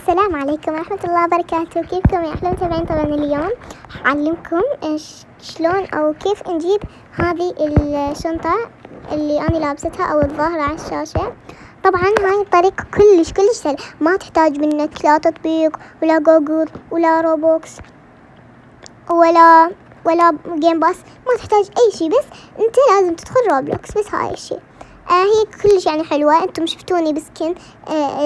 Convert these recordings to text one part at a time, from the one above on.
السلام عليكم ورحمة الله وبركاته. كيفكم يا أحلى متابعين؟ طبعا اليوم حعلمكم شلون أو كيف نجيب هذه الشنطة اللي أنا لابستها أو الظاهرة على الشاشة. طبعا هاي الطريقة كلش سهل، ما تحتاج منك لا تطبيق ولا جوجل ولا روبوكس ولا جيم باس، ما تحتاج أي شي، بس أنت لازم تدخل روبلوكس، بس هاي الشي. هي كلش يعني حلوة. انتم شفتوني بسكن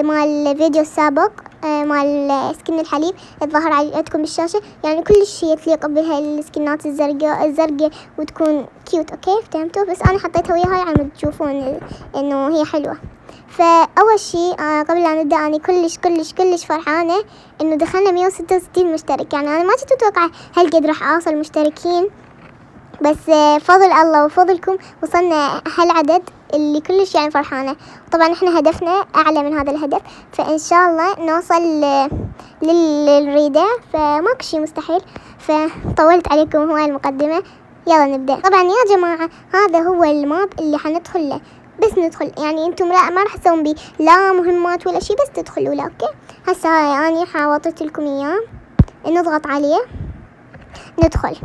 مال الفيديو السابق مال سكن الحليب الظاهر عندكم بالشاشة، يعني كلش هي تليق بها السكنات الزرقاء وتكون كيوت. اوكي فهمتوا؟ بس انا حطيتها وياها عم تشوفون انه هي حلوة. فاول شي قبل لا نبدا انا كلش فرحانة انه دخلنا 166 مشترك. يعني انا ما كنت اتوقع هالقد راح اوصل مشتركين، بس فضل الله وفضلكم وصلنا هالعدد اللي كلش يعني فرحانة. طبعا احنا هدفنا اعلى من هذا الهدف، فان شاء الله نوصل للريدة، فماكو شي مستحيل. فطولت عليكم هواي المقدمة، يلا نبدأ. طبعا يا جماعة هذا هو الماب اللي حندخل له، بس ندخل يعني انتم لا ما راح تسوون بي لا مهمات ولا شي، بس تدخلوا له. اوكي هسه هاي اني حاوطت لكم اياه، نضغط عليه ندخل.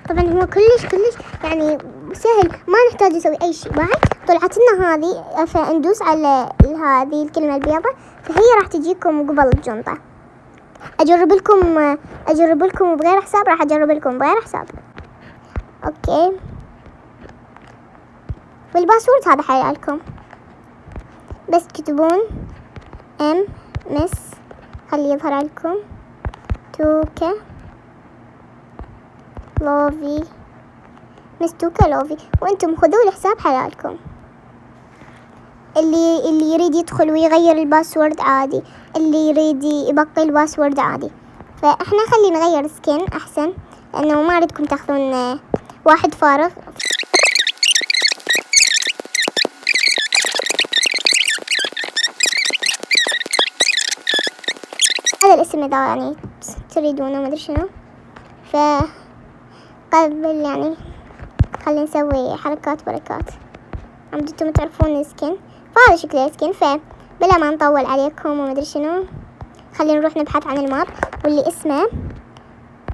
طبعا هو كلش يعني سهل، ما نحتاج نسوي اي شيء. بعد طلعت لنا هذه، فندوس على هذه الكلمة البيضاء، فهي راح تجيكم قبل الجنطة. اجرب لكم بغير حساب، راح اجرب لكم بغير حساب. اوكي والباسورد هذا حيالكم، بس تكتبون مس، خلي يظهر لكم توكا لوفي، مستوكا لوفي، وانتم خذوا الحساب حلالكم. اللي يريد يدخل ويغير الباسورد عادي، اللي يريد يبقي الباسورد عادي. فاحنا خلي نغير سكين احسن، لانه ما اريدكم تاخذون واحد فارغ. هذا الاسم اذا يعني تريدونه، ما ادري شنو. قبل يعني خلينا نسوي حركات بركات، عمدتم تعرفون السكن، فهذا شكل السكن. فبلا ما نطول عليكم وما ادري شنو، خلينا نروح نبحث عن الماب واللي اسمه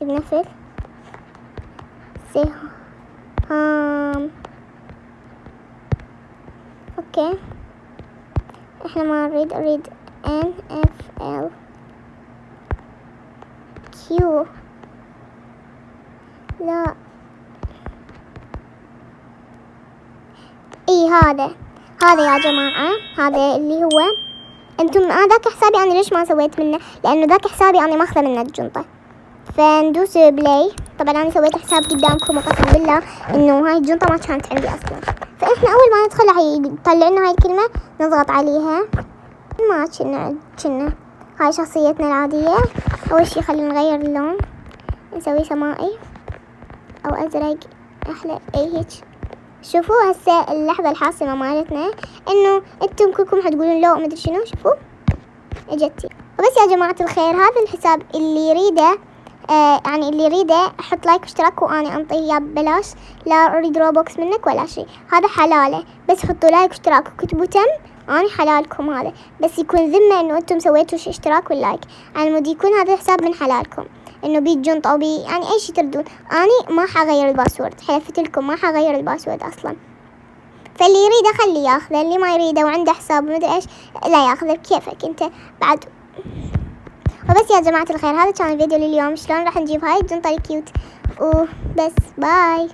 بنفل سهام. اوكي احنا ما اريد NFL كيو، لا اي هذا يا جماعة، هذا اللي هو انتم. ذاك حسابي انا ليش ما سويت منه؟ لانه ذاك حسابي انا ماخذه منه الجنطة. فندوس بلاي. طبعا انا سويت حساب قدامكم وقسم بالله انه هاي الجنطة ما كانت عندي اصلا. فاحنا اول ما ندخل يطلع لنا هاي الكلمة نضغط عليها. ما كنا هاي شخصيتنا العادية. اول شي خلينا نغير اللون، نسوي سمائي او ازرق، احلى اي هيك. شوفوا هسه اللحظة الحاسمة مالتنا، انه انتم كلكم حتقولون لا ما ادري شنو. شوفوا اجتي. وبس يا جماعة الخير، هذا الحساب اللي يريده يعني اللي يريده حط لايك واشتراك واني انطيه اياه ببلاش، لا اريد روبوكس منك ولا شيء، هذا حلاله. بس حطوا لايك واشتراك وكتبوا تم، اني حلالكم هذا. بس يكون ذمة انه انتم سويتوا اشتراك واللايك، على مود يكون هذا الحساب من حلالكم، انه بيه جنط او بيه يعني اي شيء تردون. اني ما حغير الباسورد، حلفت لكم ما حغير الباسورد اصلا. فاللي يريده خليه ياخذه، اللي ما يريده وعنده حساب ومدري ايش لا ياخذه بكيفك انت بعد. وبس يا جماعة الخير، هذا كان الفيديو لليوم، شلون راح نجيب هاي الجنطة الكيوت. وبس باي.